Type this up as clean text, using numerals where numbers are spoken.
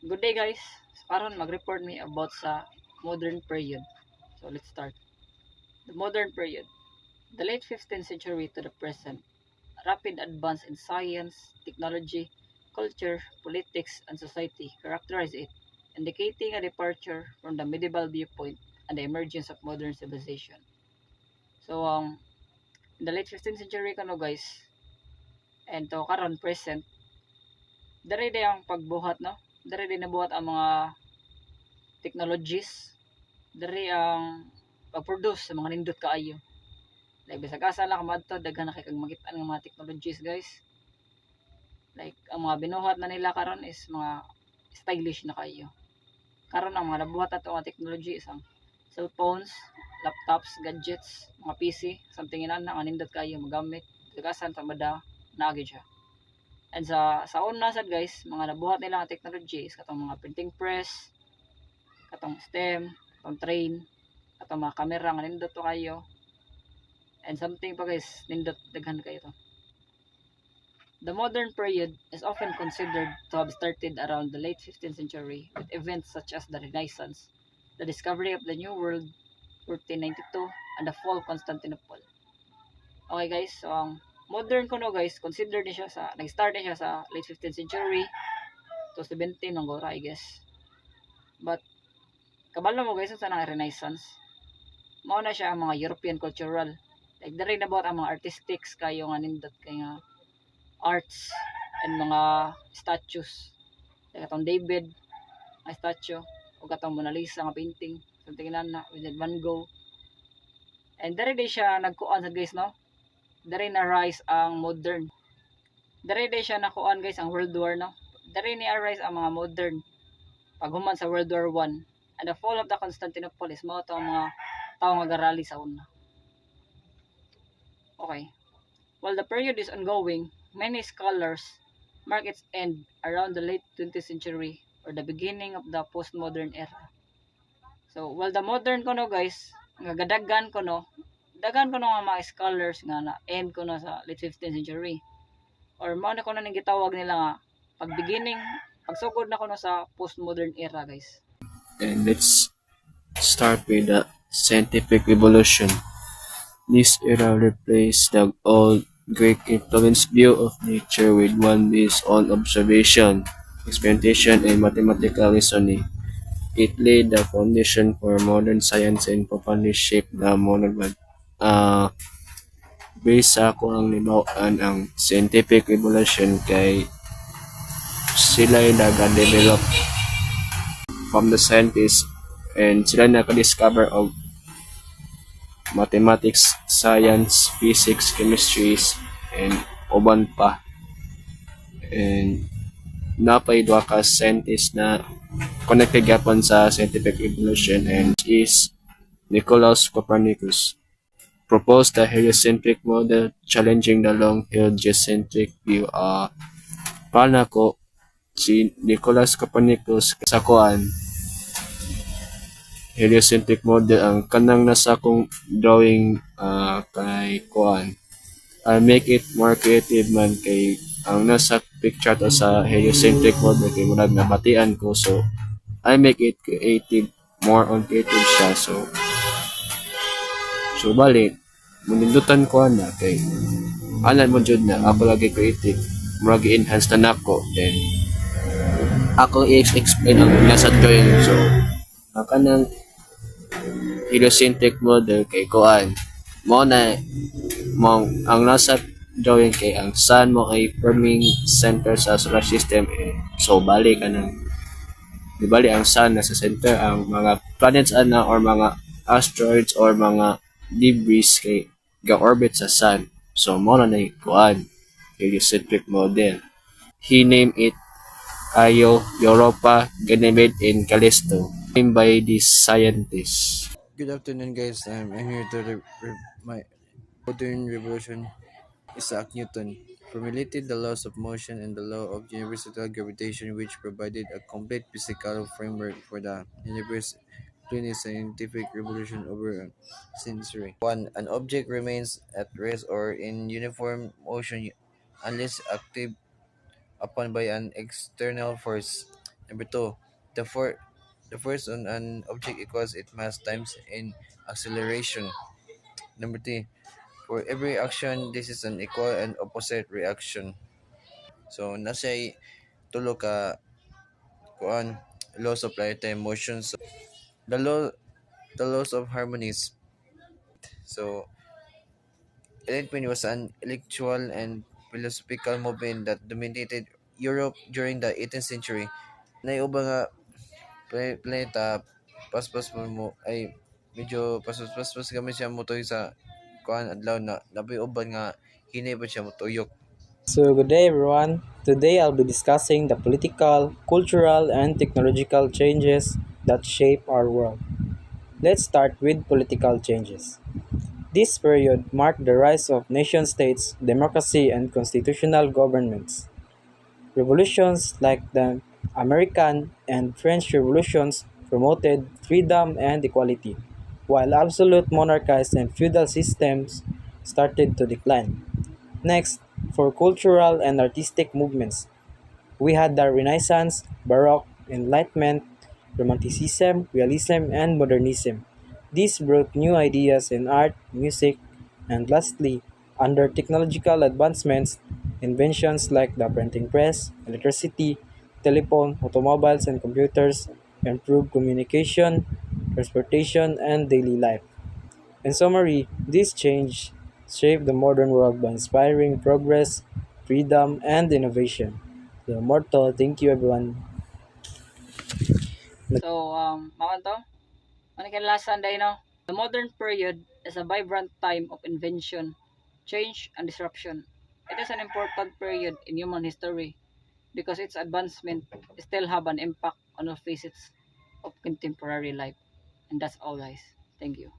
Good day guys. Karon mag-report me about sa modern period. So let's start. The modern period. The late 15th century to the present. Rapid advance in science, technology, culture, politics, and society characterize it, indicating a departure from the medieval viewpoint and the emergence of modern civilization. So in the late 15th century kano guys, and to karon present, dere day ang pagbuhat no. Dere day nabuhat ang mga technologies, diri ang pag-produce sa mga nindot kaayo. Like bisag asa lang kamadto daghan na kay kag makita ng mga technologies guys. Like ang mga binuhat na nila karon is mga stylish na kaayo. Karon ang mga nabuhat ato nga technology is ang cellphones, laptops, gadgets, mga PC, something inana nga nindot kaayo magamit. Dagasan ta mada naagi siya. And sa una sad guys, mga nabuhat nila nga technology is katong mga printing press, katong stem, katong train, katong mga camera nga nindot to kayo. And something pa guys, nindot daghan kayo to. The modern period is often considered to have started around the late 15th century with events such as the Renaissance, the discovery of the New World, 1492, and the fall of Constantinople. Okay guys, so ang modern kuno guys, considered ni siya sa, nag-start ni siya sa late 15th century to 17 ng gora I guess. But, kabalo mo guys sa nang Renaissance, mao na siya ang mga European cultural. Like, dali na about ang mga artistics kayo nga nindot kay nga arts and mga statues. Like katong David nga statue o katong Mona Lisa nga painting. Something na with Van Gogh. And dali day siya nagkuan sa guys no. Dali na rise ang modern. Dali day siya nakuan guys ang World War no. Dali ni arise ang mga modern paghuman sa World War I. And the fall of the Constantinople is mao to ang mga tao nga garali sa una. Okay. While the period is ongoing, many scholars mark its end around the late 20th century or the beginning of the postmodern era. So, while the modern kono guys, nga gadagan kono, dagan kono nga mga scholars nga na end kono sa late 15th century. Or mao na kono ning gitawag nila nga pag beginning, pagsugod na kono sa postmodern era guys. And let's start with the scientific revolution. This era replaced the old Greek influenced view of nature with one based on observation, experimentation, and mathematical reasoning. It laid the foundation for modern science and profoundly shaped the modern world. Uh, Based sa ako ang nibawaan ang scientific revolution kay sila yung nag-develop from the scientists and sila naka-discover of mathematics, science, physics, chemistries, and uban pa. And napay duha ka scientist na connected gyapon sa scientific evolution and is Nicolaus Copernicus. Proposed the heliocentric model challenging the long-held geocentric view. Para ko si Nicolaus Copernicus sa kuan heliocentric model ang kanang nasa akong drawing kay kuan. I make it more creative man kay ang nasa picture to sa heliocentric model kay murag nabatian ko so I make it creative more on creative siya so bali munindutan ko na kay anan mo jud na ako lagi creative murag enhance na nako then ako i-explain ang nasa drawing so ang kanang heliocentric model kay kuan mo na ang nasa drawing kay ang sun mo ay forming center sa solar system so bali ka ng di bali ang sun nasa center ang mga planets ana or mga asteroids or mga debris kay ga-orbit sa sun so mo na kuan heliocentric model he named it Io Europa Ganymede in Callisto named by this scientist. Good afternoon, guys. I'm here to my modern revolution. Isaac Newton formulated the laws of motion and the law of universal gravitation, which provided a complete physical framework for the universe during a scientific revolution over a century. One, an object remains at rest or in uniform motion unless acted upon by an external force. Number two, the for the force on an object equals its mass times in acceleration. Number three, for every action, this is an equal and opposite reaction. So nasa tulo ka kuan laws of lifetime motion. So the laws of harmonies. So Enlightenment was an intellectual and philosophical movement that dominated Europe during the 18th century. Naiuba nga planeta paspas mo ay medyo paspas kami siya motoy sa kuan adlaw na labi uban nga hinay pa siya motuyok. So, good day everyone. Today I'll be discussing the political, cultural, and technological changes that shape our world. Let's start with political changes. This period marked the rise of nation states, democracy, and constitutional governments. Revolutions like the American and French revolutions promoted freedom and equality, while absolute monarchies and feudal systems started to decline. Next, for cultural and artistic movements, we had the Renaissance, Baroque, Enlightenment, Romanticism, Realism, and Modernism. These brought new ideas in art, music, and lastly, under technological advancements, inventions like the printing press, electricity, telephone, automobiles, and computers improved communication, transportation, and daily life. In summary, this change shaped the modern world by inspiring progress, freedom, and innovation. So, Morto, thank you everyone. So, maman to, ano kinalasan day no? The modern period is a vibrant time of invention, change, and disruption. It is an important period in human history because its advancement still have an impact on all facets of contemporary life. And that's all, guys. Thank you.